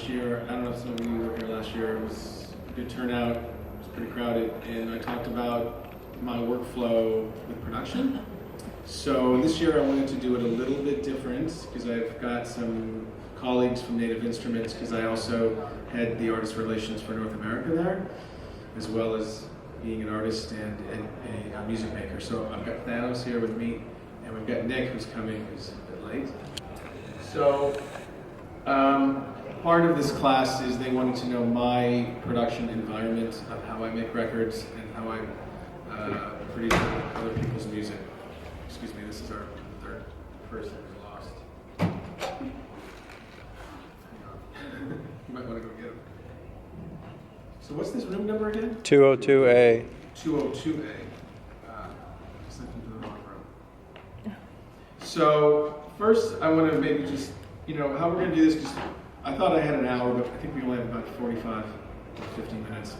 last year. I don't know if some of you were here last year. It was a good turnout. It was pretty crowded, and I talked about my workflow with production. So this year I wanted to do it a little bit different because I've got some colleagues from Native Instruments, because I also head the artist relations for North America there, as well as being an artist and a music maker. So I've got Thanos here with me, and we've got Nick who's coming, who's a bit late. So part of this class is they wanted to know my production environment of how I make records and how I produce other people's music. Excuse me, this is our third person who's lost. Hang on. You might want to go get him. So what's this room number again? 202A. 202A. Just looking to the wrong room. So first I want to maybe just, how we're going to do this, because I thought I had an hour, but I think we only have about 45 or 50 minutes.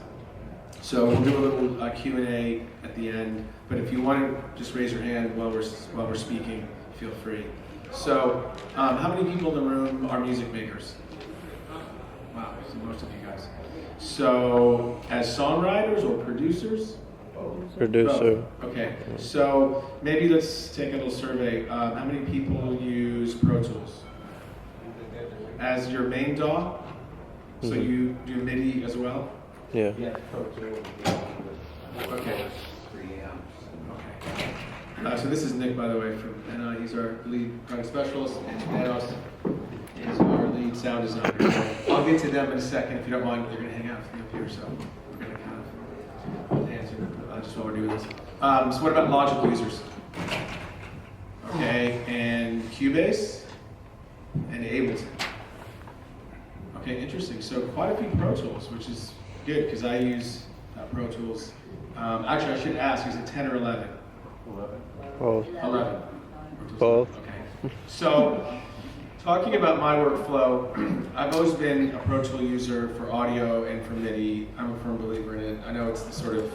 So we'll do a little Q&A at the end, but if you want to just raise your hand while we're speaking, feel free. So how many people in the room are music makers? Wow, so most of you guys. So as songwriters or producers? Producer. Both. Okay, so maybe let's take a little survey. How many people use Pro Tools as your main DAW? So you do MIDI as well? Yeah. Okay. So this is Nick, by the way, and he's our lead product specialist, and Thanos is our lead sound designer. So I'll get to them in a second. If you don't mind, they're going to hang out with me up here, so we're going to kind of answer just while we're doing this. So what about Logic users? Okay, and Cubase and Ableton. Okay, interesting. So quite a few Pro Tools, which is good, because I use Pro Tools. Actually, I should ask, is it 10 or 11? 11. Both. 11. Both. Okay. So, talking about my workflow, I've always been a Pro Tool user for audio and for MIDI. I'm a firm believer in it. I know it's the sort of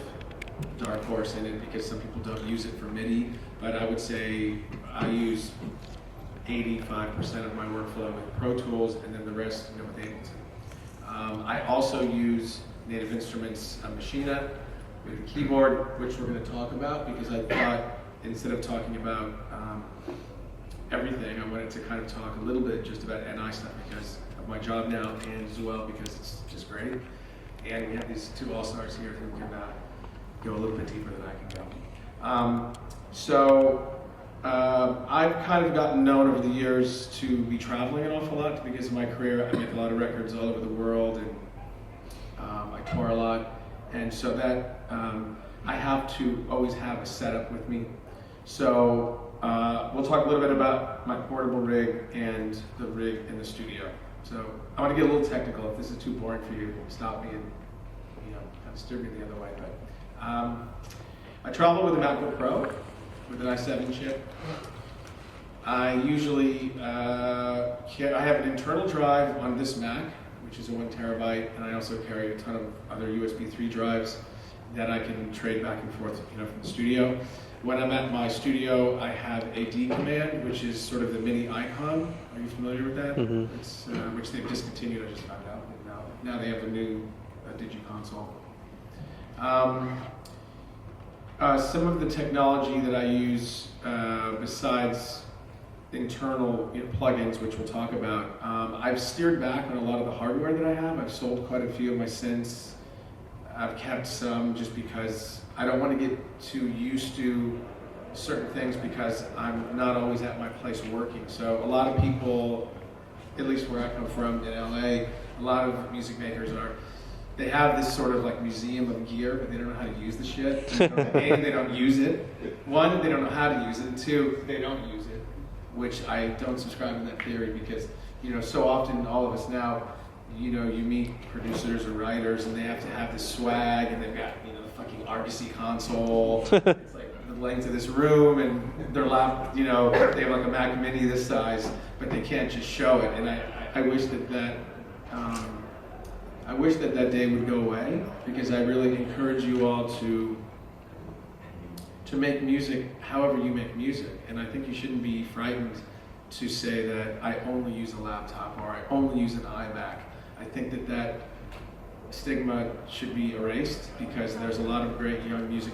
dark horse in it because some people don't use it for MIDI, but I would say I use 85% of my workflow with Pro Tools, and then the rest with Ableton. I also use Native Instruments Maschine with a keyboard, which we're going to talk about, because I thought instead of talking about everything, I wanted to kind of talk a little bit just about NI stuff because of my job now, and as well because it's just great. And we have these two all-stars here who can go a little bit deeper than I can go. I've kind of gotten known over the years to be traveling an awful lot because of my career. I make a lot of records all over the world, and I tour a lot, and so that I have to always have a setup with me. So we'll talk a little bit about my portable rig and the rig in the studio. So I want to get a little technical. If this is too boring for you, stop me and kind of steer me the other way. But I travel with a MacBook Pro with an i7 chip. I usually I have an internal drive on this Mac, which is a 1 terabyte, and I also carry a ton of other USB 3 drives that I can trade back and forth, from the studio. When I'm at my studio, I have a D command, which is sort of the mini icon. Are you familiar with that? Mm-hmm. It's, which they've discontinued, I just found out. Now they have a new Digi-console. Some of the technology that I use, besides internal plugins, which we'll talk about, I've steered back on a lot of the hardware that I have. I've sold quite a few of my synths. I've kept some just because I don't want to get too used to certain things because I'm not always at my place working. So a lot of people, at least where I come from in LA, a lot of music makers they have this sort of like museum of gear, but they don't know how to use the shit. A, they don't use it. One, they don't know how to use it. And two, they don't use it, which I don't subscribe to that theory because, so often all of us now, you meet producers or writers and they have to have this swag and they've got, the fucking Argosy console. It's like the length of this room and their lap, they have like a Mac Mini this size, but they can't just show it. And I wish that day would go away because I really encourage you all to make music however you make music. And I think you shouldn't be frightened to say that I only use a laptop or I only use an iMac. I think that stigma should be erased because there's a lot of great young music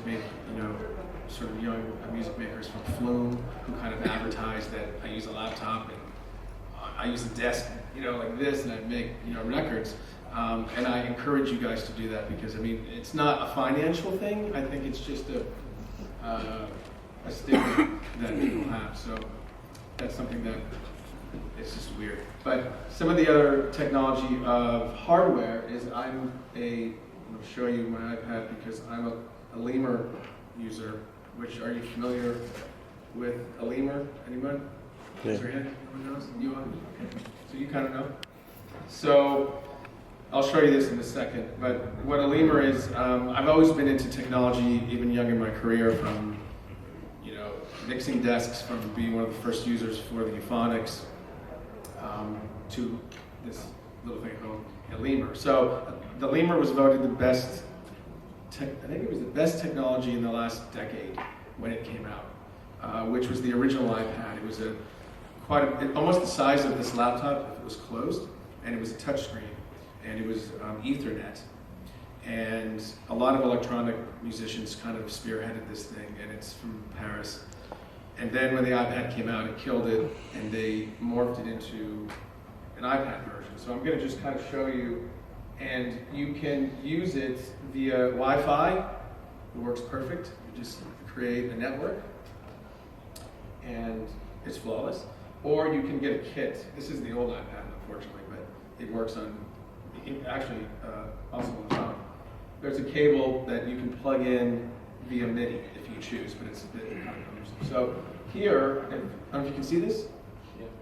music makers from Flume who kind of advertise that I use a laptop and I use a desk, like this, and I make, records. And I encourage you guys to do that because, it's not a financial thing. I think it's just a stigma that people have. So that's something that it's just weird. But some of the other technology of hardware is I'm going to show you my iPad because I'm a lemur user. Which, are you familiar with a lemur? Anyone? Yeah. Raise your hand. No one knows? You are? Okay. So you kind of know. So I'll show you this in a second. But what a lemur is, I've always been into technology, even young in my career, from mixing desks, from being one of the first users for the Euphonics, to this little thing called a lemur. So the lemur was voted the best. I think it was the best technology in the last decade when it came out, which was the original iPad. It was almost the size of this laptop if it was closed, and it was a touchscreen, and it was Ethernet. And a lot of electronic musicians kind of spearheaded this thing, and it's from Paris. And then when the iPad came out, it killed it, and they morphed it into an iPad version. So I'm going to just kind of show you, and you can use it via Wi-Fi. It works perfect. You just create a network, and it's flawless. Or you can get a kit. This is the old iPad, unfortunately, but it works on, actually, also on the phone. There's a cable that you can plug in via MIDI if you choose, but it's a bit kind of cumbersome. So here, I don't know if you can see this.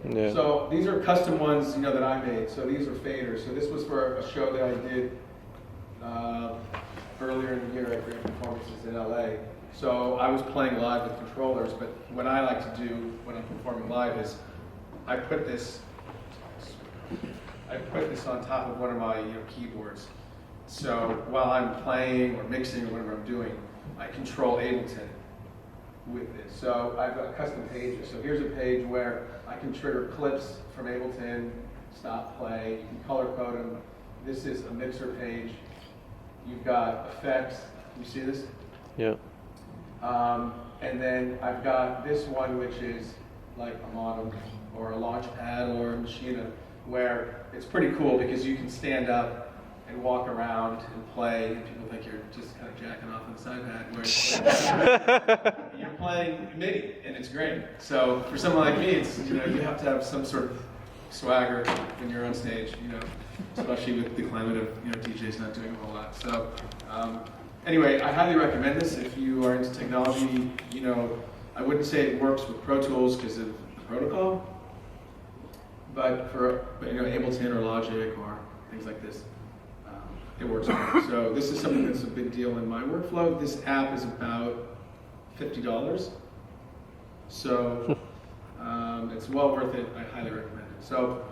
Yeah. So these are custom ones, that I made. So these are faders. So this was for a show that I did earlier in the year at Great Performances in LA. So I was playing live with controllers, but what I like to do when I'm performing live is I put this on top of one of my keyboards. So while I'm playing or mixing or whatever I'm doing, I control Ableton with this. So I've got custom pages. So here's a page where I can trigger clips from Ableton, stop, play. You can color code them. This is a mixer page. You've got effects. Can you see this? Yeah. And then I've got this one, which is like a modem or a launch pad or a Maschine, where it's pretty cool because you can stand up and walk around and play, and people think you're just kind of jacking off on this iPad, where you're playing MIDI, and it's great. So for someone like me, it's you have to have some sort of swagger when you're on stage, especially with the climate of DJs not doing a whole lot. So anyway, I highly recommend this if you are into technology. I wouldn't say it works with Pro Tools because of the protocol, but for Ableton or Logic or things like this, it works great. So this is something that's a big deal in my workflow. This app is about $50. So it's well worth it. I highly recommend it. So,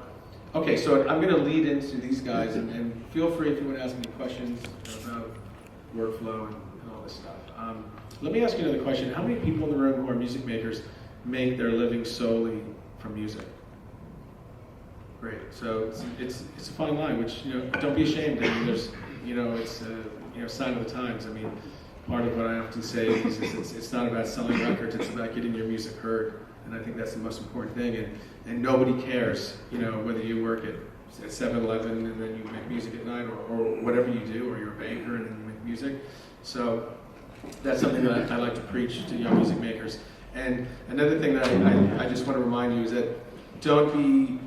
okay, so I'm going to lead into these guys, and feel free if you want to ask me questions about workflow and all this stuff. Let me ask you another question. How many people in the room who are music makers make their living solely from music? Great. So it's a fine line, which don't be ashamed. There's it's a sign of the times. Part of what I often say is it's not about selling records. It's about getting your music heard, and I think that's the most important thing. And nobody cares, whether you work at 7-Eleven and then you make music at night, or whatever you do, or you're a banker and then you make music. So that's something that I like to preach to young music makers. And another thing that I just want to remind you is that don't be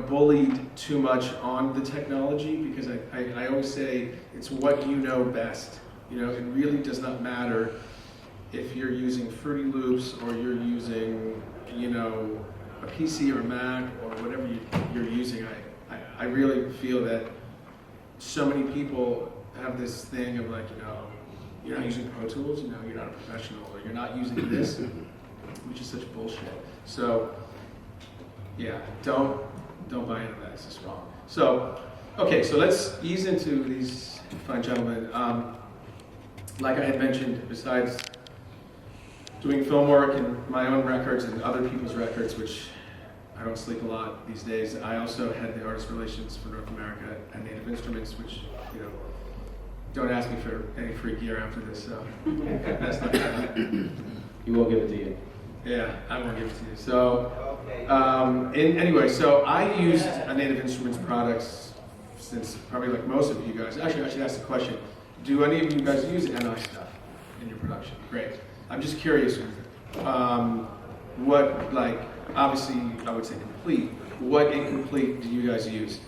bullied too much on the technology, because I always say it's what you know best. It really does not matter if you're using Fruity Loops or you're using, a PC or Mac or whatever you're using. I really feel that so many people have this thing of like, you're not using Pro Tools, you're not a professional, or you're not using this, which is such bullshit. So, yeah, don't buy into that. It's just wrong. So, okay, so let's ease into these fine gentlemen. Like I had mentioned, besides doing film work and my own records and other people's records, which I don't sleep a lot these days. I also head the artist relations for North America at Native Instruments, which, you know, don't ask me for any free gear after this, so that's not gonna happen. You will give it to you. Yeah, I won't give it to you. So, anyway, so I used a Native Instruments products since probably like most of you guys. Actually, I should ask the question: do any of you guys use NI stuff in your production? Great. I'm just curious. What, like, obviously, I would say complete. What incomplete do you guys use?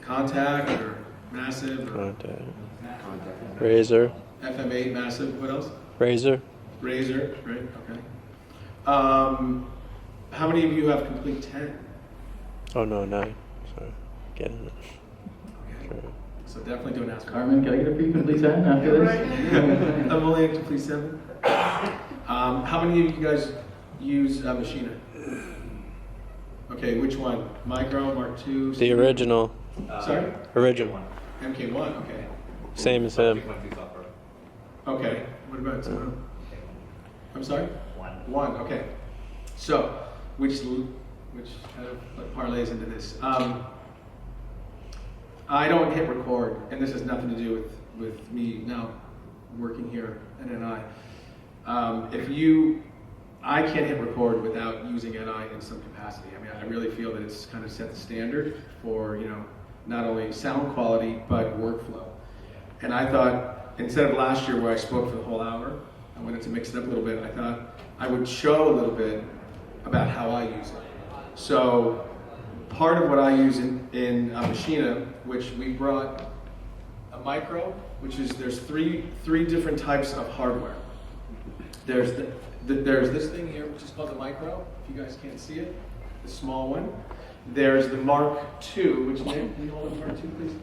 Contact or massive? Or Contact. Razor. FM8 massive. What else? Razor. Razor. Right. Okay. How many of you have complete 10? Oh no, 9. Sorry. Getting it. Okay. Sure. So definitely don't ask. Carmen, can I get a free complete 10 after this? I'm only at complete 7. How many of you guys use Maschine? Okay, which one? Micro, Mark II? The original. Sorry? Original. MK1, okay. Same as him. Okay, what about someone? I'm sorry? One, okay. So, which kind of like parlays into this. I don't hit record, and this has nothing to do with me now working here at NI. I can't hit record without using NI in some capacity. I mean, I really feel that it's kind of set the standard for, you know, not only sound quality, but workflow. And I thought, instead of last year where I spoke for the whole hour, I wanted to mix it up a little bit. I thought I would show a little bit about how I use it. So part of what I use in Maschine, which we brought a micro, which is, there's three different types of hardware. There's there's this thing here, which is called the micro, if you guys can't see it, the small one. There's the Mark II, which name? Can you hold up Mark II, please?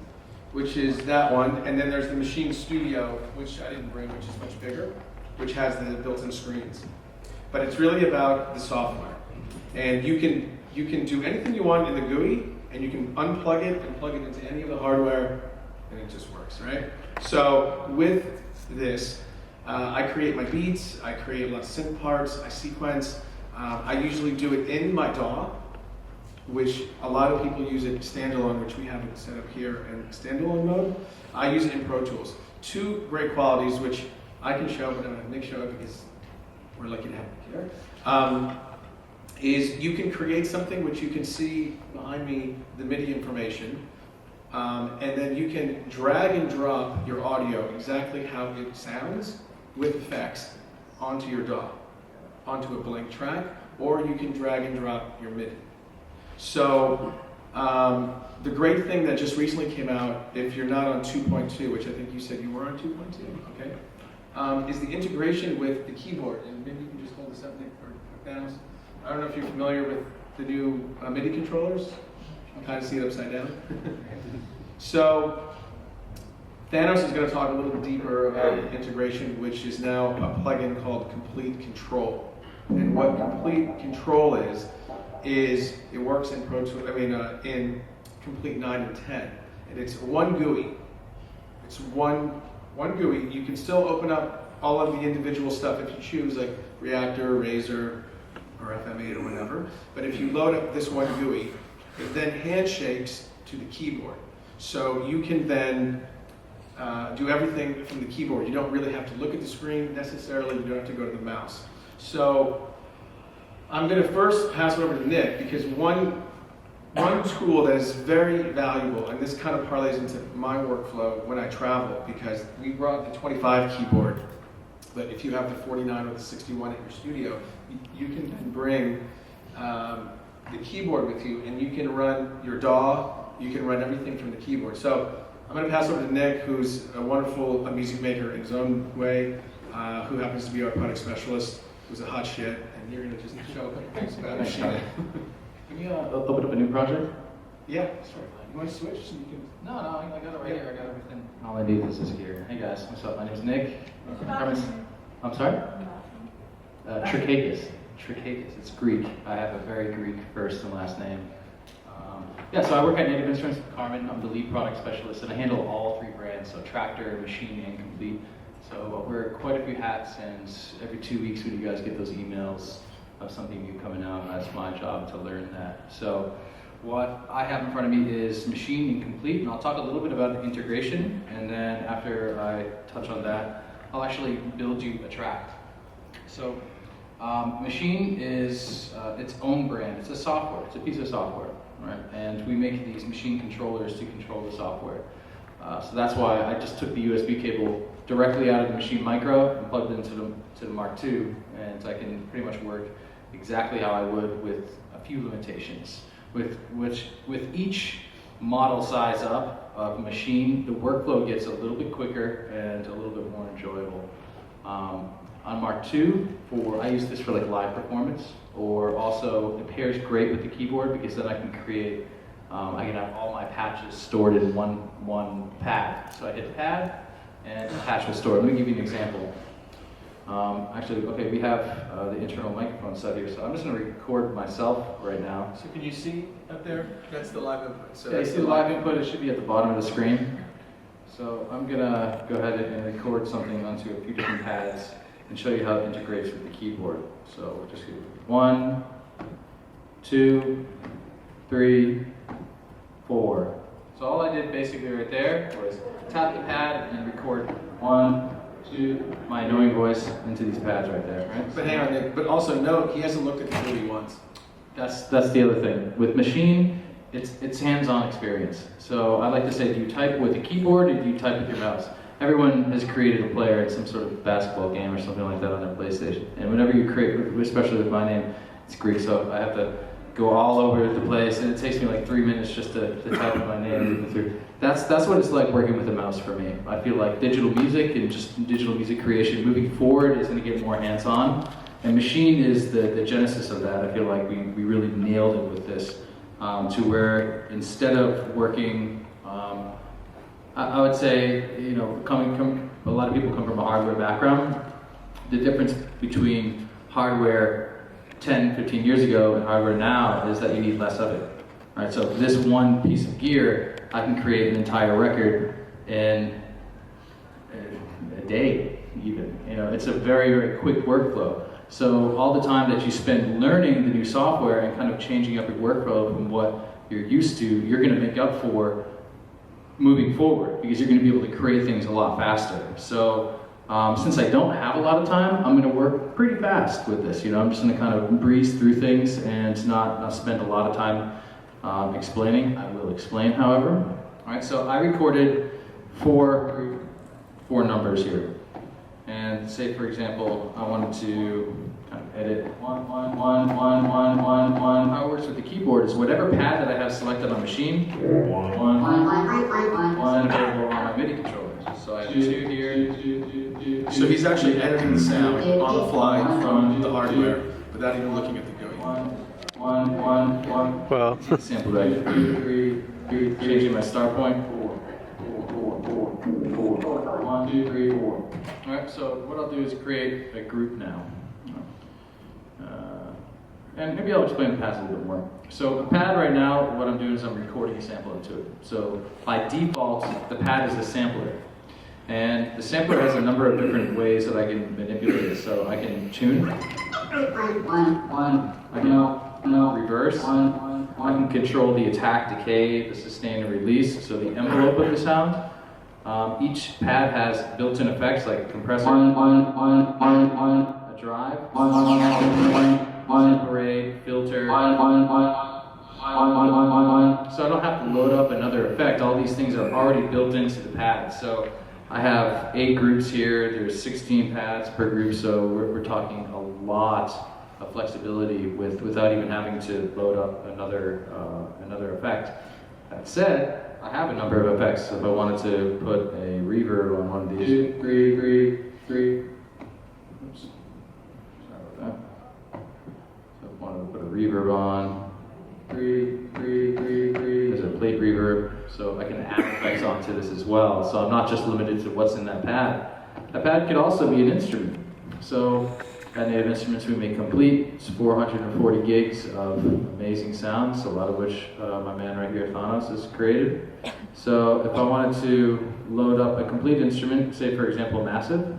Which is that one, and then there's the Maschine Studio, which I didn't bring, which is much bigger, which has the built-in screens. But it's really about the software. And you can do anything you want in the GUI, and you can unplug it and plug it into any of the hardware, and it just works, right? So with this, I create my beats, I create a lot of synth parts, I sequence. I usually do it in my DAW, which a lot of people use it standalone, which we have it set up here in standalone mode. I use it in Pro Tools. Two great qualities, which I can show, but I'm going to make show because we're lucky to have it here, is you can create something which you can see behind me, the MIDI information, and then you can drag and drop your audio exactly how it sounds with effects onto your DAW, onto a blank track, or you can drag and drop your MIDI. So the great thing that just recently came out, if you're not on 2.2, which I think you said you were on 2.2, okay, is the integration with the keyboard. And maybe you can just hold this up, Nick, or Thanos. I don't know if you're familiar with the new MIDI controllers. You can kind of see it upside down. So Thanos is going to talk a little deeper about integration, which is now a plugin called Komplete Kontrol. And what Komplete Kontrol is it works in in Komplete 9 and 10. And it's one GUI. It's one GUI. You can still open up all of the individual stuff if you choose, like Reactor, Razor, or FM8 or whatever. But if you load up this one GUI, it then handshakes to the keyboard. So you can then do everything from the keyboard. You don't really have to look at the screen necessarily. You don't have to go to the mouse. So I'm going to first pass it over to Nick, because one tool that is very valuable, and this kind of parlays into my workflow when I travel, because we brought the 25 keyboard, but if you have the 49 or the 61 at your studio, you can bring the keyboard with you, and you can run your DAW, you can run everything from the keyboard. So I'm going to pass over to Nick, who's a wonderful music maker in his own way, who happens to be our product specialist, who's a hot shit, and you're going to just show a couple things about Maschine. Can you open up a new project? Yeah, sure. You want to switch? So you can... No, I got it right here. I got everything. All I need is this here. Hey guys, what's up? My name's Nick. I'm sorry? Trikakis. It's Greek. I have a very Greek first and last name. So I work at Native Instruments with Carmen. I'm the lead product specialist, and I handle all three brands, so Tractor, Maschine, and Komplete. So wear quite a few hats, and every 2 weeks when you guys get those emails, of something new coming out. That's my job to learn that. So what I have in front of me is Maschine and Komplete, and I'll talk a little bit about the integration, and then after I touch on that, I'll actually build you a track. So Maschine is its own brand. It's a software. It's a piece of software, right? And we make these machine controllers to control the software. So that's why I just took the USB cable directly out of the Maschine Micro and plugged it into the Mark II, and I can pretty much work exactly how I would with a few limitations. With each model size up of Maschine, the workflow gets a little bit quicker and a little bit more enjoyable. On Mark II, I use this for like live performance, or also it pairs great with the keyboard because then I can create, I can have all my patches stored in one pad. So I hit pad, and the patch was stored. Let me give you an example. Actually, okay, we have the internal microphone set here, so I'm just going to record myself right now. So can you see up there? That's the live input. So Yeah, you see the live input, it should be at the bottom of the screen. So I'm going to go ahead and record something onto a few different pads and show you how it integrates with the keyboard. So we'll just do 1, 2, 3, 4. So all I did basically right there was tap the pad and record 1, 2, my annoying voice into these pads right there, right? But hang on, Nick, but also note, he hasn't looked at the movie once. That's the other thing. With Maschine, it's hands-on experience. So I like to say, do you type with a keyboard or do you type with your mouse? Everyone has created a player in some sort of basketball game or something like that on their PlayStation. And whenever you create, especially with my name, it's Greek, so I have to go all over the place, and it takes me like 3 minutes just to type my name through. That's what it's like working with a mouse for me. I feel like digital music and just digital music creation moving forward is going to get more hands-on. And Maschine is the genesis of that. I feel like we really nailed it with this, to where instead of working, I would say, you know, a lot of people come from a hardware background. The difference between hardware 10, 15 years ago and hardware now is that you need less of it. Right? So this one piece of gear, I can create an entire record in a day, even. You know, it's a very, very quick workflow. So all the time that you spend learning the new software and kind of changing up your workflow from what you're used to, you're going to make up for moving forward, because you're going to be able to create things a lot faster. So since I don't have a lot of time, I'm going to work pretty fast with this. You know, I'm just going to kind of breeze through things and not spend a lot of time explaining. I will explain, however. All right, so I recorded four numbers here. And say, for example, I wanted to kind of edit 1, 1, 1, 1, 1, 1, 1. How it works with the keyboard is whatever pad that I have selected on Maschine, 1 available on my MIDI controllers. So I have 2 here. So he's actually editing the sound on the fly from the hardware without even looking at the GUI. 1, 1, 1. Wow. Sample rate. 3, changing my start point. 1, 2, 3, 4. Alright, so what I'll do is create a group now. And maybe I'll explain the pads a little bit more. So a pad right now, what I'm doing is I'm recording a sample into it. So by default, the pad is the sampler. And the sampler has a number of different ways that I can manipulate it. So I can tune. I can reverse. I can control the attack, decay, the sustain, and release. So the envelope of the sound. Each pad has built-in effects like a compressor, a drive, separate, filter. So I don't have to load up another effect. All these things are already built into the pad. So I have 8 groups here. There's 16 pads per group. So we're talking a lot of flexibility without even having to load up another effect. That said, I have a number of effects. So if I wanted to put a reverb on one of these, 2, 3. Oops. Sorry about that. So if I wanted to put a reverb on, 3. There's a plate reverb, so I can add effects onto this as well. So I'm not just limited to what's in that pad. That pad could also be an instrument. So at Native Instruments, we make Komplete. It's 440 gigs of amazing sounds, a lot of which my man right here, Thanos, has created. So if I wanted to load up a Komplete instrument, say for example Massive,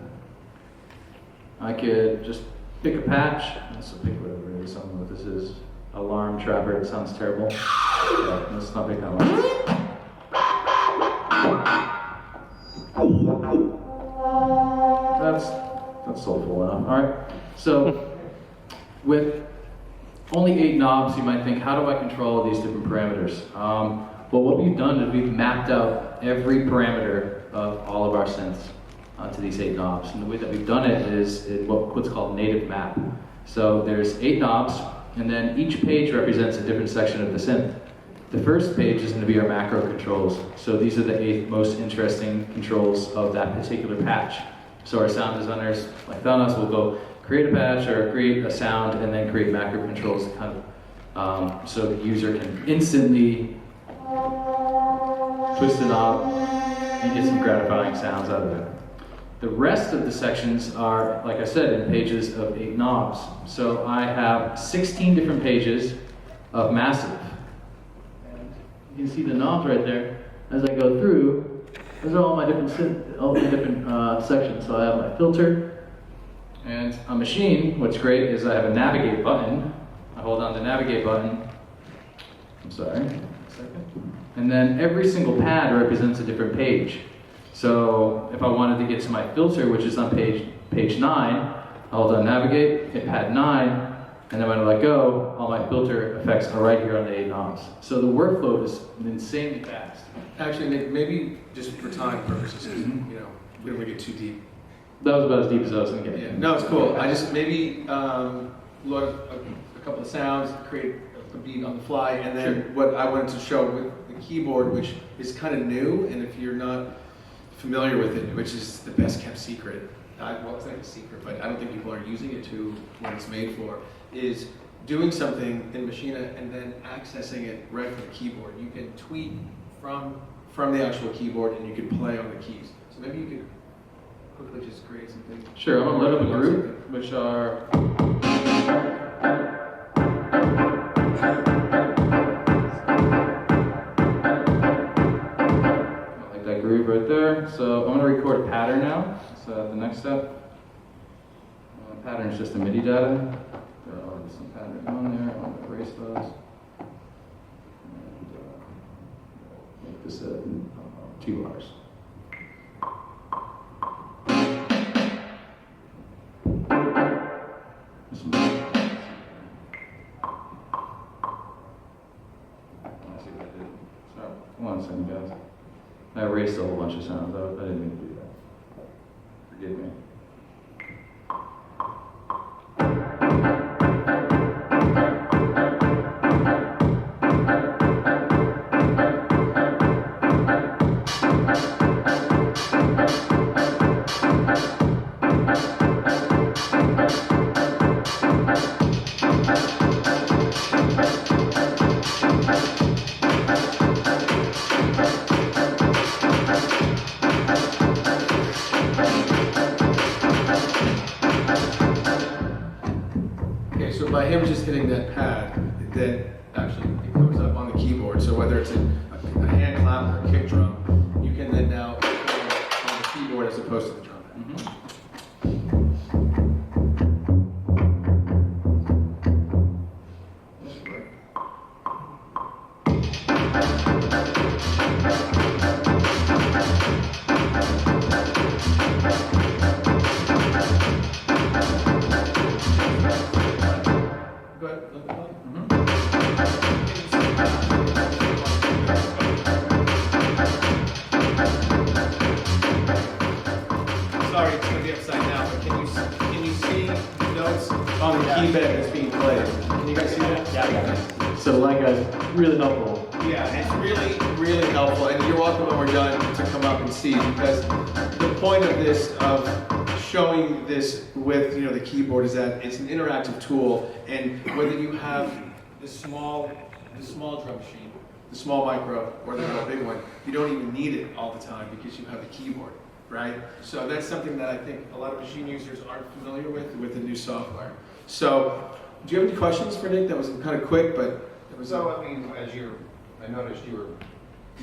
I could just pick a patch, so pick whatever it maybe someone what this is. Alarm trapper, it sounds terrible. Yeah, let's not make that one. That's soulful enough. Alright. So with only 8 knobs, you might think, how do I control these different parameters? Well, what we've done is we've mapped out every parameter of all of our synths onto these 8 knobs. And the way that we've done it is in what's called native map. So there's 8 knobs, and then each page represents a different section of the synth. The first page is going to be our macro controls. So these are the 8 most interesting controls of that particular patch. So our sound designers, like Thanos, will go create a patch or create a sound and then create macro controls kind of so the user can instantly twist a knob and get some gratifying sounds out of it. The rest of the sections are, like I said, in pages of 8 knobs. So I have 16 different pages of massive. And you can see the knobs right there. As I go through, those are all my different sections. So I have my filter and a Maschine. What's great is I have a navigate button. I hold down the navigate button. I'm sorry, a second. And then every single pad represents a different page. So if I wanted to get to my filter, which is on page 9, I hold on navigate, hit pad 9, and then when I let go, all my filter effects are right here on the 8 knobs. So the workflow is insanely fast. Actually, Nick, maybe just for time purposes, you know, we don't want to get too deep. That was about as deep as I was going to get. Yeah, no, it's cool. I just maybe load a couple of sounds, create a beat on the fly, and then what I wanted to show with the keyboard, which is kind of new, and if you're not familiar with it, which is the best kept secret, well, it's not a secret, but I don't think people are using it to what it's made for, is doing something in Maschine and then accessing it right from the keyboard. You can tweet from the actual keyboard and you can play on the keys. So maybe you could quickly just create something. Sure, I'm going to load up a group, which are... I like that groove right there. So I'm going to record a pattern now. So the next step. Pattern is just the MIDI data. There are already some patterns on there. I'm going to erase those. And make this 2 bars. One second, guys. I erased a whole bunch of sounds. I didn't mean to do that. Forgive me. So by him just hitting that pad, then actually it comes up on the keyboard. So whether it's a hand clap or a kick drum, you can then now put it on the keyboard as opposed to the drum pad. Sorry, it's going to be upside down, but can you see the notes on the key bed that's being played? Can you guys see that? Yeah. So the light guy's really helpful. Yeah, it's really, really helpful, and you're welcome when we're done to come up and see, because the point of this, of showing this with the keyboard, is that it's an interactive tool, and whether you have the small drum machine, the small micro, or the real big one, you don't even need it all the time because you have the keyboard, right? So that's something that I think a lot of Maschine users aren't familiar with the new software. So, do you have any questions for Nick? That was kind of quick, but it was. So, I mean, I noticed you were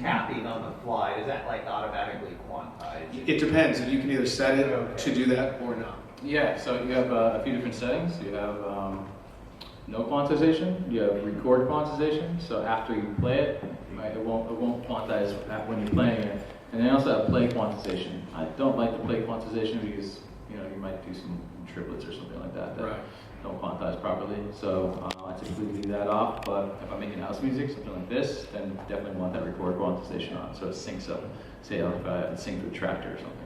tapping on the fly. Is that like automatically quantized? It depends. You can either set it to do that or not. Yeah, so you have a few different settings. You have no quantization, you have record quantization, so after you play it, right, it won't quantize when you're playing it. And then I also have play quantization. I don't like the play quantization because you might do some triplets or something like that Right. don't quantize properly. So I typically leave that off, but if I'm making house music, something like this, then definitely want that record quantization on so it syncs up. Say if I sync to a tractor or something.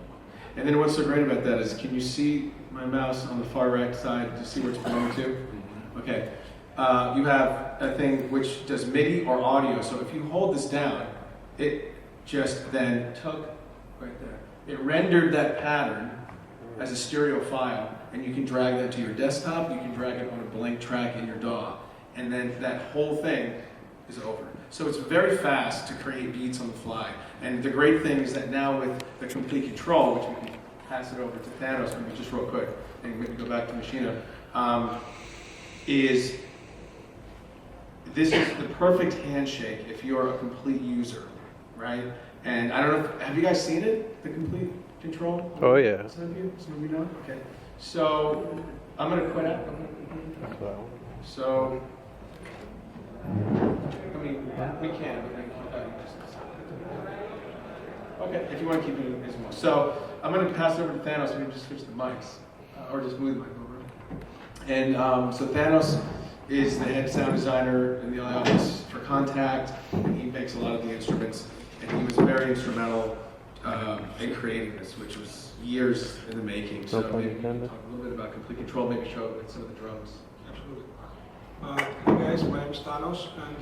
And then what's so great about that is, can you see my mouse on the far right side? Do you see where it's pointing to? Okay. You have a thing which does MIDI or audio. So if you hold this down, it just then took right there. It rendered that pattern as a stereo file, and you can drag that to your desktop. You can drag it on a blank track in your DAW, and then that whole thing is over. So it's very fast to create beats on the fly. And the great thing is that now with the Komplete Kontrol, which we can pass it over to Thanos, maybe just real quick, and maybe go back to Maschine, is this is the perfect handshake if you're a complete user, right? And I don't know, have you guys seen it, the Komplete Kontrol? Oh, yeah. Some of you know? Okay. So I'm going to quit out. So, I mean, we can, but then okay, if you want to keep it as well. So I'm going to pass it over to Thanos. We can just switch the mics, or just move the mic over. And so Thanos is the head sound designer in the LA office for Contact, and he makes a lot of the instruments. And he was very instrumental in creating this, which was years in the making. So maybe you can talk a little bit about Komplete Kontrol, maybe show it with some of the drums. Absolutely. Hey guys, my name is Thanos, and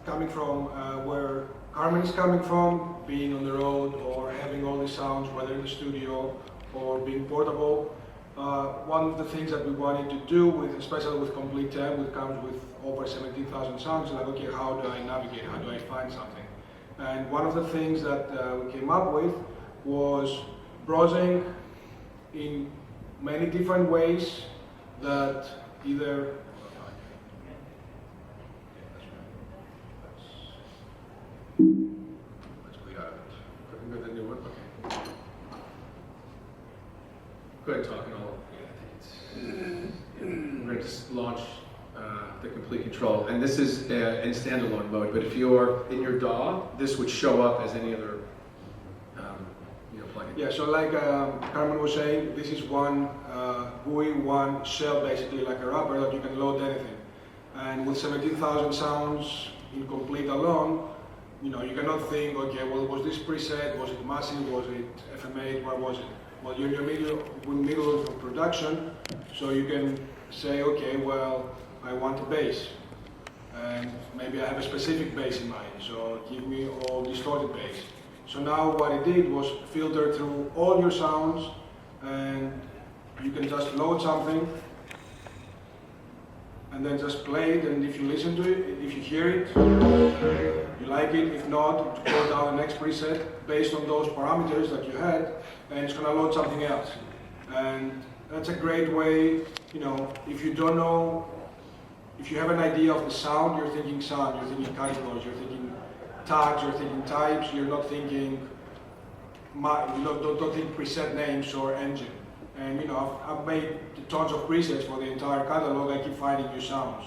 coming from where Carmen is coming from, being on the road or having all these sounds, whether in the studio or being portable, one of the things that we wanted to do, especially with Komplete 10, which comes with over 17,000 sounds, like, okay, how do I navigate, how do I find something? And one of the things that we came up with was browsing in many different ways that either Let's clear out. Go to the new one. Okay. Go ahead, talking all. We're going to just launch the Komplete Kontrol, and this is in standalone mode. But if you're in your DAW, this would show up as any other plugin. yeah, so like Carmen was saying, this is one GUI, one shell, basically like a wrapper that you can load anything. And with 17,000 sounds in Komplete alone, you cannot think, okay, well, was this preset, was it Maschine, was it FM8, what was it? Well, you're in the middle of production, so you can say, okay, well, I want a bass. And maybe I have a specific bass in mind, so give me all distorted bass. So now what it did was filter through all your sounds, and you can just load something, and then just play it, and if you listen to it, if you hear it, you like it. If not, go down the next preset based on those parameters that you had, and it's going to load something else. And that's a great way, if you don't know, if you have an idea of the sound, you're thinking categories, you're thinking tags, you're thinking types, you're not thinking, don't think preset names or engine. And I've made tons of presets for the entire catalog. I keep finding new sounds.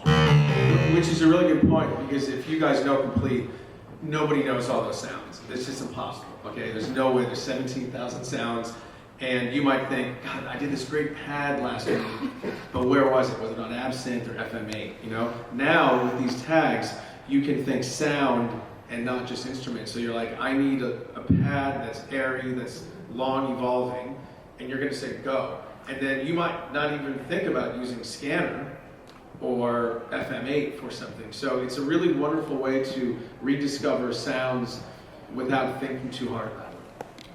Which is a really good point, because if you guys know Komplete, nobody knows all those sounds. It's just impossible, okay? There's no way, there's 17,000 sounds, and you might think, God, I did this great pad last week, but where was it? Was it on Absinthe or FM8, Now, with these tags, you can think sound and not just instrument. So you're like, I need a pad that's airy, that's long evolving, and you're going to say go. And then you might not even think about using scanner or FM8 for something. So it's a really wonderful way to rediscover sounds without thinking too hard about it.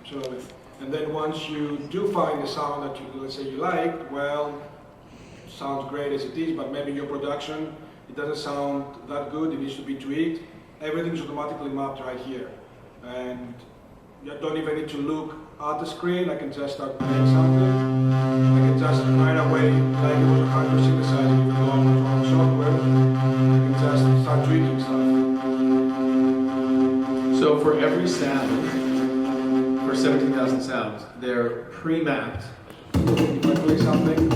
Absolutely. And then once you do find a sound that let's say you like, well, sounds great as it is, but maybe your production, it doesn't sound that good, it needs to be tweaked. Everything's automatically mapped right here. And you don't even need to look at the screen. I can just start playing something. I can just right away, like it was a hardware synthesizer, even though I'm on software, I can just start tweaking stuff. So for every sound, for 17,000 sounds, they're pre-mapped. If I play something,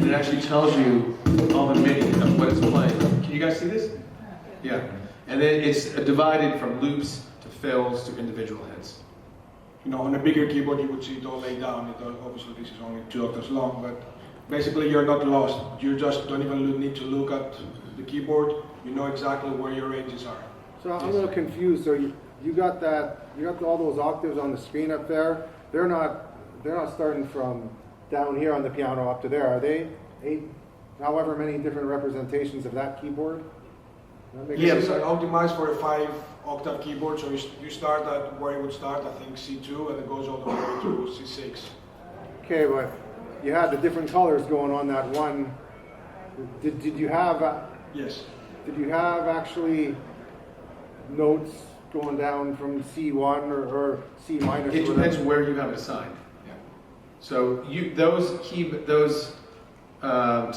and it actually tells you all the MIDI of what it's playing. Can you guys see this? Yeah. And then it's divided from loops to fills to individual hits. You know, on a bigger keyboard you would see it all laid down. Obviously this is only 2 octaves long, but basically you're not lost. You just don't even need to look at the keyboard. You know exactly where your ranges are. So I'm a little confused. So you got all those octaves on the screen up there. They're not starting from down here on the piano up to there, are they? 8, however many different representations of that keyboard? Yeah, it's optimized for a 5-octave keyboard, so you start at where you would start, I think C2, and it goes all the way to C6. Okay, but you had the different colors going on that one. Did you have? Yes. Did you have actually notes going down from C1 or C minus? It depends where you have it assigned. Yeah. So those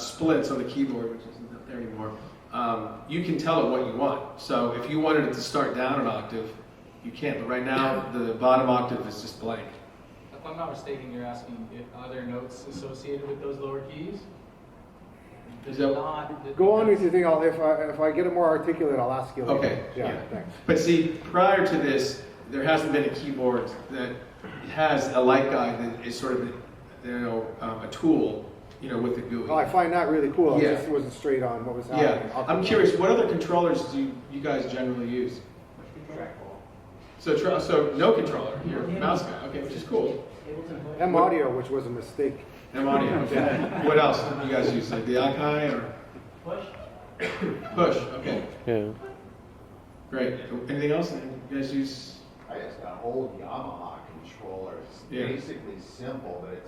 splits on the keyboard, which isn't up there anymore, you can tell it what you want. So if you wanted it to start down an octave, you can. But right now, the bottom octave is just blank. If I'm not mistaken, you're asking if are there notes associated with those lower keys? Go on with your thing. If I get it more articulate, I'll ask you later. Okay. Yeah. Thanks. But see, prior to this, there hasn't been a keyboard that has a light guide that is sort of, a tool, with the GUI. Well, I find that really cool. Yeah. I just wasn't straight on what was happening. Yeah, I'm curious, what other controllers do you guys generally use? So no controller, you're a mouse guy, okay, which is cool. M Audio, which was a mistake. M Audio, okay. What else do you guys use, like the Akai or? Push. Push, okay, Yeah. great. Anything else you guys use? I just got an old Yamaha controller. It's Yeah. basically simple, but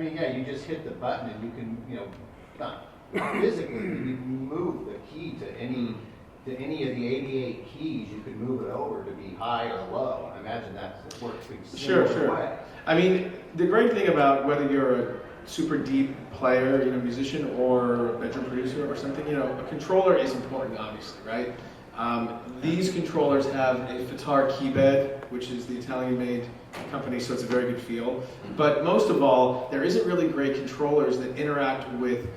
you just hit the button and you can, not physically, you can move the key to any of the 88 keys. You can move it over to be high or low. I imagine that works in a similar way. I mean, the great thing about whether you're a super deep player, musician, or a bedroom producer or something, a controller is important, obviously, right? These controllers have a Fitar keybed, which is the Italian-made company, so it's a very good feel. But most of all, there isn't really great controllers that interact with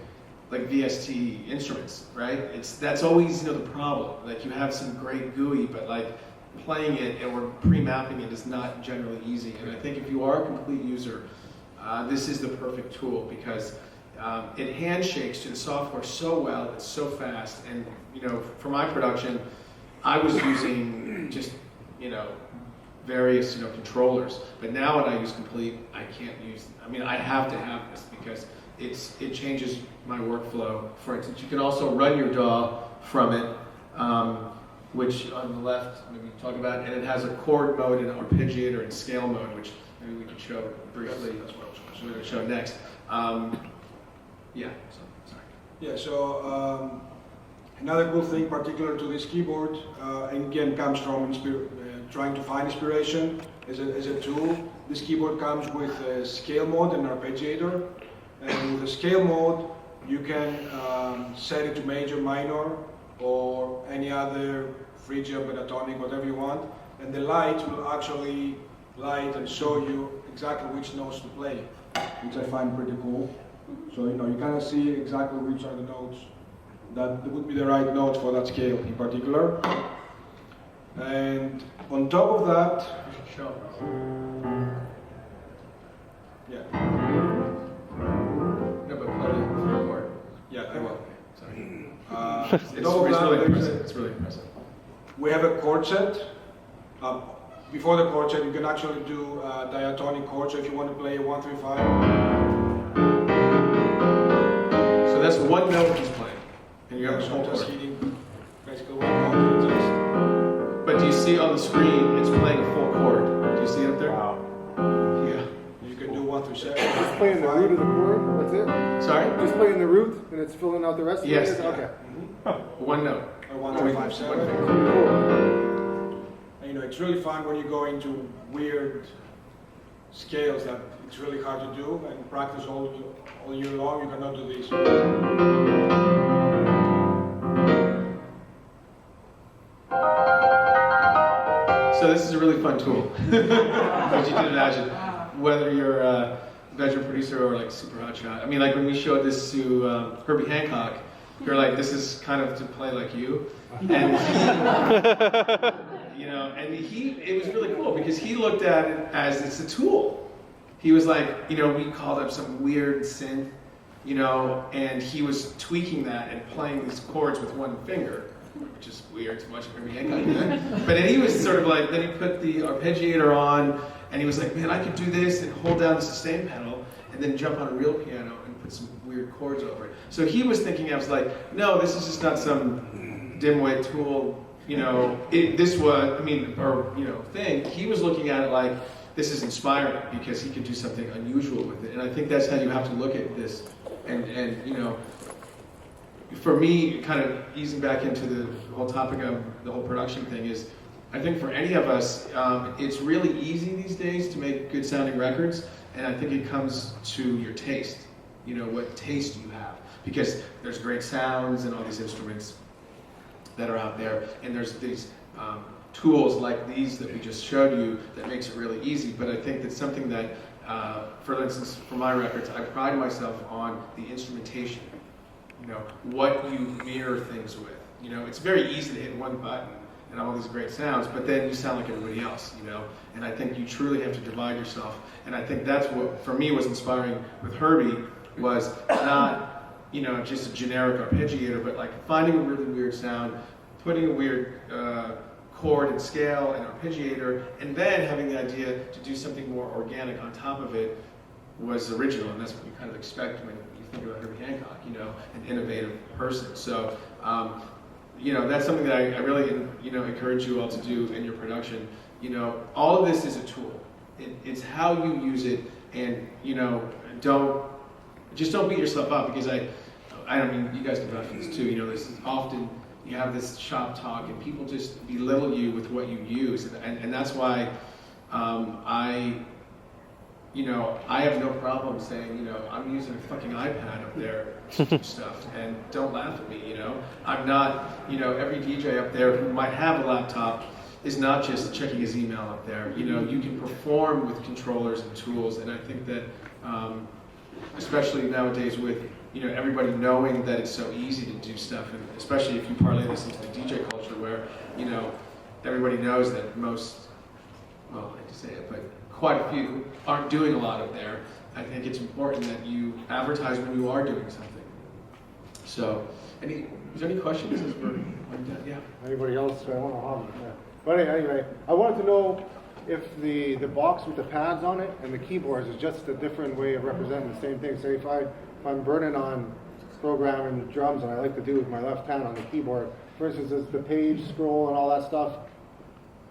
like VST instruments, right? That's always the problem. Like you have some great GUI, but like playing it or pre-mapping it is not generally easy. And I think if you are a complete user, this is the perfect tool because it handshakes to the software so well, it's so fast, and for my production, I was using just various controllers, but now when I use Complete, I can't use. I have to have this because it changes my workflow. For instance, you can also run your DAW from it, which on the left maybe talk about, and it has a chord mode and arpeggiator and scale mode, which maybe we can show briefly. That's what we're going to show next. Yeah. Sorry. Yeah. So another cool thing, particular to this keyboard, again comes from trying to find inspiration as a tool. This keyboard comes with a scale mode and arpeggiator, and with the scale mode you can set it to major, minor, or any other Phrygian, pentatonic, whatever you want, and the light will actually light and show you exactly which notes to play, which I find pretty cool. So you kind of see exactly which are the notes that would be the right notes for that scale in particular. And on top of that, yeah. No, but play the chord. Yeah, I will. Sorry. It's really impressive. It's really impressive. We have a chord set. Before the chord set, you can actually do diatonic chords. So if you want to play a 1, 3, 5. So that's one note he's playing, and you have a So whole just chord. hitting basically one note. But do you see on the screen, it's playing a full chord. Do you see it up there? Wow. Yeah. You can do 1 through 7. Just playing the root of the chord. That's it. Sorry? Just playing the root, and it's filling out the rest of Yes. it. Okay. One note. Or 1, 3, 5, 7. Cool. And, it's really fun when you go into weird scales that it's really hard to do, and practice all year long. You cannot do this. So this is a really fun tool, as you can imagine. Whether you're bedroom producer or like super hot shot. I mean, like when we showed this to Herbie Hancock, you're like, this is kind of to play like you, and you know, and it was really cool because he looked at it as it's a tool. He was like, you know, we called up some weird synth, you know, and he was tweaking that and playing these chords with one finger, which is weird to watch Herbie Hancock do that. But then he was sort of like, then he put the arpeggiator on, and he was like, man, I could do this and hold down the sustain pedal, and then jump on a real piano and put some weird chords over it. So he was thinking, I was like, no, this is just not some dimwit tool, you know, this was, I mean, or, you know, thing. He was looking at it like, this is inspiring because he could do something unusual with it. And I think that's how you have to look at this. And you know, for me, kind of easing back into the whole topic of the whole production thing is, I think for any of us, it's really easy these days to make good sounding records. And I think it comes to your taste, you know, what taste you have. Because there's great sounds and all these instruments that are out there. And there's these tools like these that we just showed you that makes it really easy. But I think that's something that, for instance, for my records, I pride myself on the instrumentation. You know, what you mirror things with. You know, it's very easy to hit one button and all these great sounds, but then you sound like everybody else, you know? And I think you truly have to divide yourself. And I think that's what, for me, was inspiring with Herbie, was not, you know, just a generic arpeggiator, but like finding a really weird sound, putting a weird chord and scale and arpeggiator, and then having the idea to do something more organic on top of it was original, and that's what you kind of expect when you think about Herbie Hancock, you know, an innovative person. So, you know, that's something that I really, you know, encourage you all to do in your production. You know, all of this is a tool. It's how you use it, and you know, don't beat yourself up, because I mean, you guys can vouch for this too. You know, this is often you have this shop talk, and people just belittle you with what you use, and that's why you know, I have no problem saying, you know, I'm using a fucking iPad up there and stuff, and don't laugh at me, you know. I'm not, you know, every DJ up there who might have a laptop is not just checking his email up there. You know, you can perform with controllers and tools, and I think that, especially nowadays with, you know, everybody knowing that it's so easy to do stuff, and especially if you parlay this into the DJ culture where, you know, everybody knows that most, well, I hate to say it, but quite a few aren't doing a lot up there. I think it's important that you advertise when you are doing something. So, is there any questions as we're done? Yeah. Anybody else? I want to hum. Yeah. But anyway, I wanted to know if the box with the pads on it and the keyboards is just a different way of representing the same thing. Say if I'm burning on programming drums and I like to do with my left hand on the keyboard, for instance, is the page scroll and all that stuff,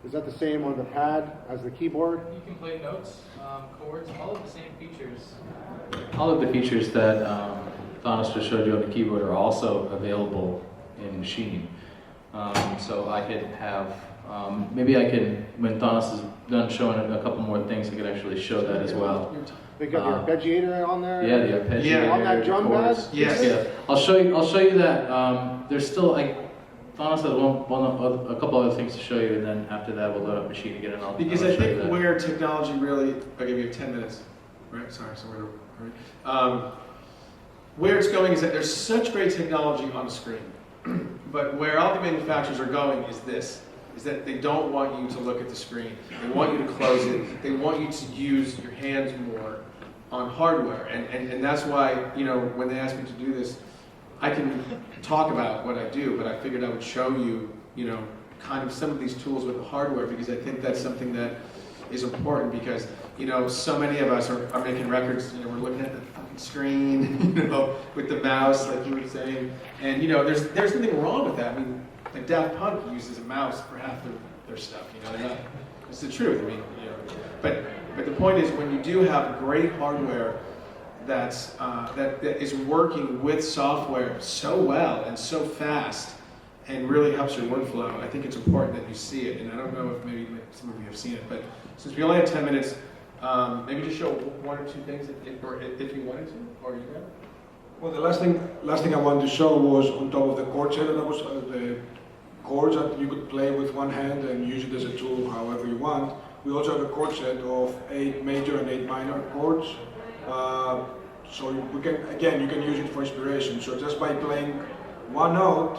is that the same on the pad as the keyboard? You can play notes, chords, all of the same features. All of the features that Thanos just showed you on the keyboard are also available in Maschine. So I could have, maybe I can, when Thanos is done showing a couple more things, I could actually show that as well. They got the arpeggiator on there? Yeah, the arpeggiator. Yeah. On that drum pad? Yes. Yeah, I'll show you that. There's still, Thanos has a couple other things to show you, and then after that we'll load up Maschine again, and I'll Because I'll I show you think that. where technology really, I'll give you 10 minutes, right? Sorry, so we're right. Where it's going is that there's such great technology on the screen, but where all the manufacturers are going is that they don't want you to look at the screen. They want you to close it. They want you to use your hands more on hardware, and that's why, you know, when they asked me to do this, I can talk about what I do, but I figured I would show you, you know, kind of some of these tools with the hardware, because I think that's something that is important, because, you know, so many of us are making records, you know, we're looking at the fucking screen, you know, with the mouse, like you were saying, and, you know, there's nothing wrong with that. I mean, like Daft Punk uses a mouse for half their stuff, you know, they're not, it's the truth, I mean, you know, but the point is, when you do have great hardware that is working with software so well and so fast and really helps your workflow, I think it's important that you see it. And I don't know if maybe some of you have seen it, but since we only have 10 minutes, maybe just show one or two things if you wanted to, or you can. Well, the last thing I wanted to show was on top of the chord set, that was the chords that you could play with one hand and use it as a tool however you want. We also have a chord set of 8 major and 8 minor chords, So you can use it for inspiration. So just by playing one note,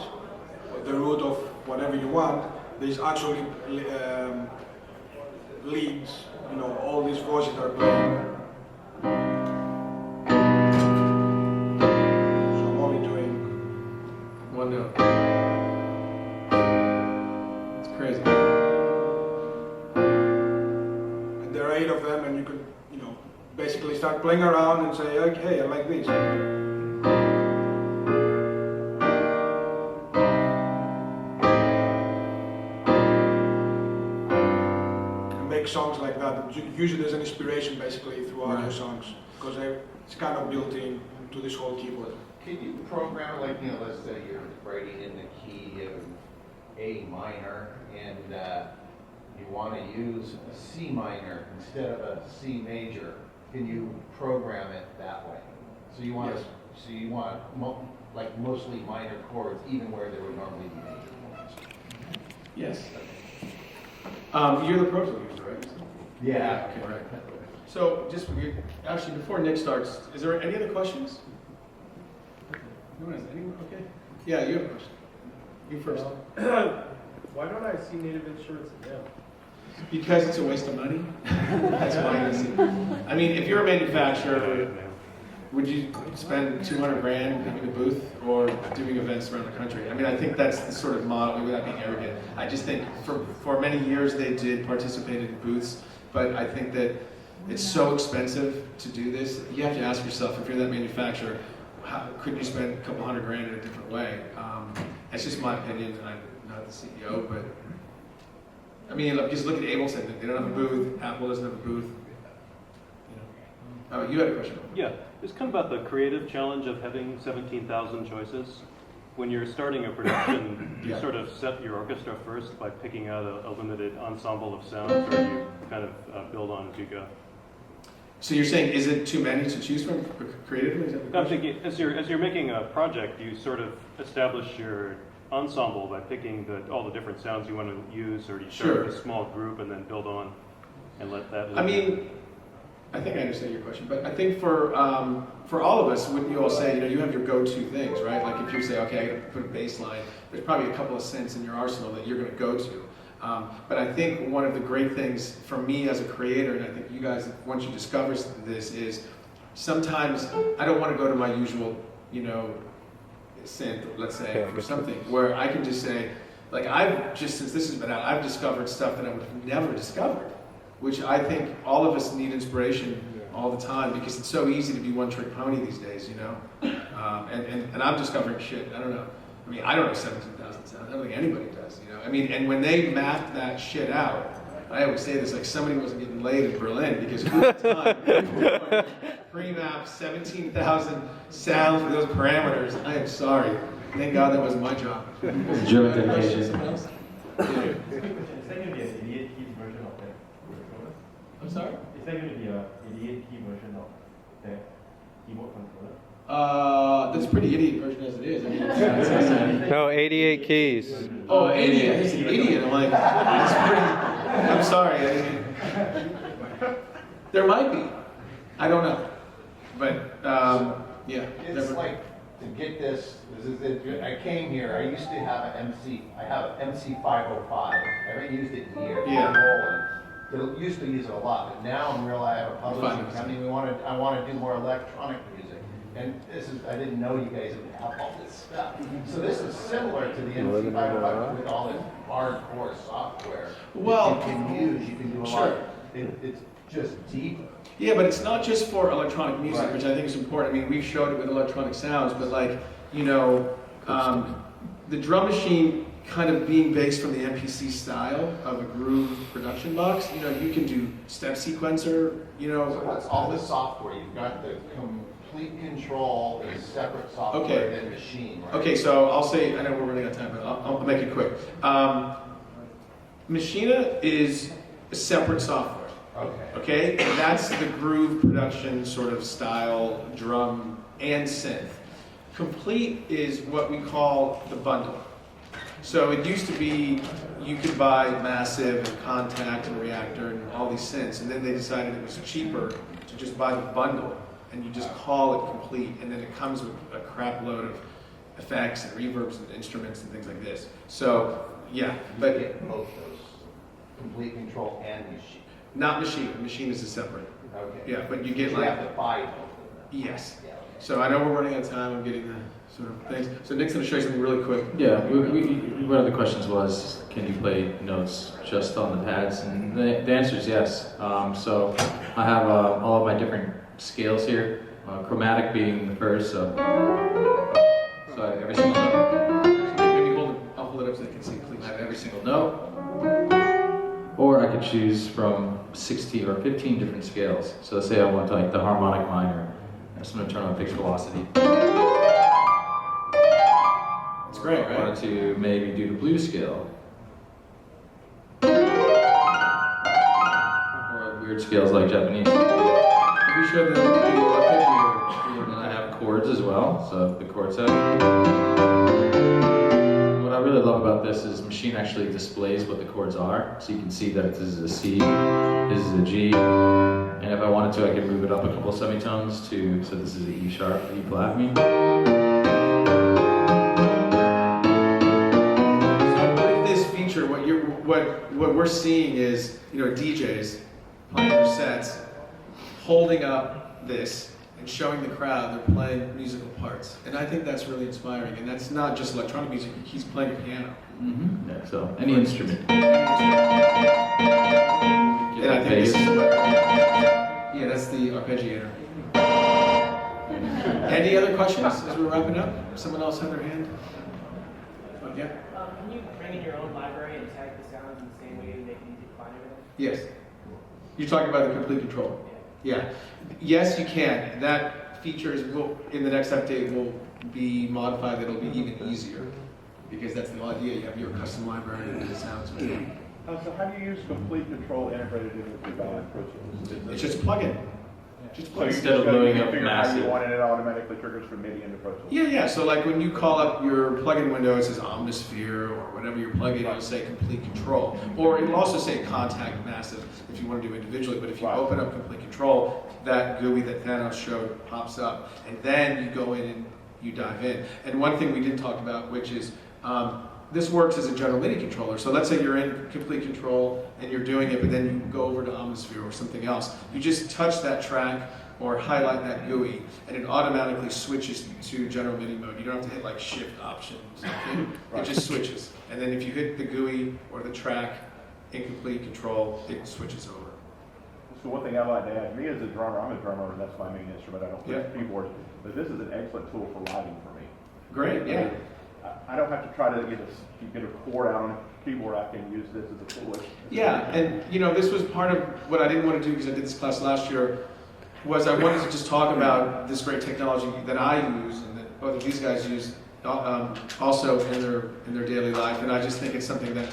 the root of whatever you want, there's actually leads. You know, all these voices are playing. So I'm only doing one note. It's crazy. And there are 8 of them, and you can, basically start playing around and say, okay, I like this. And make songs like that. You use it as an inspiration, basically, throughout your songs, because it's kind of built in to this whole keyboard. Can you program, like, let's say you're writing in the key of A minor, and you want to use a C minor instead of a C major? Can you program it that way? So you want like mostly minor chords, even where there would normally be major chords. Yes. You're the Pro Tools user, right? Yeah. Okay, right. So actually, before Nick starts, is there any other questions? Anyone? Okay. Yeah, you have a question. You first. Why don't I see native instruments in them? Because it's a waste of money. That's why I see. I mean, if you're a manufacturer, would you spend 200 grand having a booth or doing events around the country? I mean, I think that's the sort of model, without being arrogant. I just think for many years they did participate in booths, but I think that it's so expensive to do this. You have to ask yourself, if you're that manufacturer, couldn't you spend a couple $100 grand in a different way? That's just my opinion. I'm not the CEO, but I mean, just look at Ableton. They don't have a booth. Apple doesn't have a booth. You had a question. Yeah, it's kind of about the creative challenge of having 17,000 choices. When you're starting a production, do you sort of set your orchestra first by picking out a limited ensemble of sounds, or do you kind of build on as you go? So you're saying, is it too many to choose from creatively? Is that the I'm question? thinking, as you're making a project, you sort of establish your ensemble by picking all the different sounds you want to use, or do you start with a small group and then build on and let that? I mean, I think I understand your question, but I think for all of us, wouldn't you all say, you have your go-to things, right? Like if you say, okay, I got to put a bass line, there's probably a couple of synths in your arsenal that you're going to go to. But I think one of the great things for me as a creator, and I think you guys, once you discover this, is sometimes I don't want to go to my usual, synth, let's say, for something where I can just say, like since this has been out, I've discovered stuff that I would have never discovered, which I think all of us need inspiration all the time, because it's so easy to be one-trick pony these days, and I'm discovering shit. I don't know. I mean, I don't know 17,000 sounds. I don't think anybody does, I mean, and when they mapped that shit out, I always say this, like somebody wasn't getting laid in Berlin, because who had time to pre-map 17,000 sounds with those parameters. I am sorry. Thank God that wasn't my job. German dedication. Yeah. Is that going to be an 88 key version of that? I'm sorry? Is that going to be an 88 key version of that keyboard controller? That's a pretty idiot version as it is. I mean, it's No, 88 keys. oh, 88. He's an idiot. I'm like, that's pretty. I'm sorry. There might be. I don't know. But, yeah. It's like, to get this, I came here, I used to have an I have an MC 505. I haven't used it in years. Yeah. I used to use it a lot, but now I'm real, I have a publishing company, I want to do more electronic music. And I didn't know you guys would have all this stuff. So this is similar to the MC 505 with all this hardcore software. Well, you can use, you can do a lot. It's just deeper. Yeah, but it's not just for electronic music, which I think is important. I mean, we've showed it with electronic sounds, but like, the drum machine kind of being based from the MPC style of a groove production box, you can do step sequencer, So what's all the software? You've got the Komplete Kontrol is separate software than Maschine, right? Okay, so I'll say, I know we're running out of time, but I'll make it quick. Maschine is a separate software. Okay, and that's the groove production sort of style, drum and synth. Komplete is what we call the bundle. So it used to be you could buy Massive and Contact and Reactor and all these synths, and then they decided it was cheaper to just buy the bundle. and you just call it complete, and then it comes with a crap load of effects and reverbs and instruments and things like this. So yeah, But but get both those, complete control and machine. not Machine. Machine is a separate. Okay. Yeah, but you get You like, have to buy both of them. yes. Yeah, okay. So I know we're running out of time. I'm getting the sort of things. So Nick's going to show you something really quick. Yeah, one of the questions was, can you play notes just on the pads? And the answer is yes. So I have all of my different scales here, chromatic being the first, so every single note. Maybe I'll hold it up so they can see, please. I have every single note. Or I could choose from 60 or 15 different scales. So let's say I want like the harmonic minor. I'm just going to turn on pitch velocity. It's great, I wanted right? to maybe do the blues scale. Or weird scales like Japanese. Maybe show the arpeggiator. And I have chords as well, so the chord set. What I really love about this is Maschine actually displays what the chords are, so you can see that this is a C, this is a G, and if I wanted to, I could move it up a couple semitones to, so this is an E sharp, E flat, So with this feature, what we're seeing is, DJs playing their sets, holding up this and showing the crowd they're playing musical parts, and I think that's really inspiring. And that's not just electronic music; he's playing a piano. Yeah, so any instrument. And I think this is yeah, that's the arpeggiator. Any other questions as we're wrapping up? Someone else have their hand? Oh, yeah. Can you bring in your own library and tag the sounds in the same way to make it easy to find everything? Yes. You're talking about the complete control. Yeah. Yes, you can. That feature in the next update will be modified. It'll be even easier because that's the idea. You have your custom library and the sounds. So how do you use complete control integrated into the design process? It's just a plugin. Just So you Instead of just blowing you up figure how massive. you want it, it automatically triggers from MIDI into Pro Tools. Yeah. So like when you call up your plugin window, it says Omnisphere or whatever your plugin, it'll say complete control. Or it'll also say contact massive if you want to do individually. But if you Right. open up complete control, that GUI that Thanos showed pops up. And then you go in and you dive in. And one thing we didn't talk about, which is this works as a general MIDI controller. So let's say you're in complete control and you're doing it, but then you go over to Omnisphere or something else. You just touch that track or highlight that GUI, and it automatically switches to general MIDI mode. You don't have to hit like Shift Option or something. It just switches. And then if you hit the GUI or the track in complete control, it switches over. So one thing I like to add, me as a drummer, I'm a drummer and that's my main instrument, I don't play Yeah. keyboards, but this is an excellent tool for lighting for me. Great, yeah. I don't have to try to get a chord out on a keyboard, I can use this as a tool. Yeah, and this was part of what I didn't want to do because I did this class last year, was I wanted to just talk about this great technology that I use and that both of these guys use also in their daily life, and I just think it's something that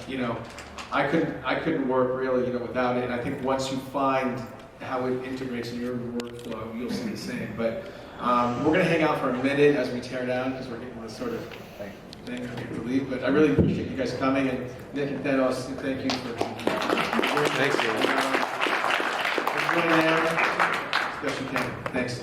I couldn't work really without it. And I think once you find how it integrates in your workflow, you'll see the same. But we're going to hang out for a minute as we tear down because we're getting this sort of thing I get to leave. But I really appreciate you guys coming, and Nick and Thanos, thank you for. Thanks, Everyone there, as best you can. Thanks.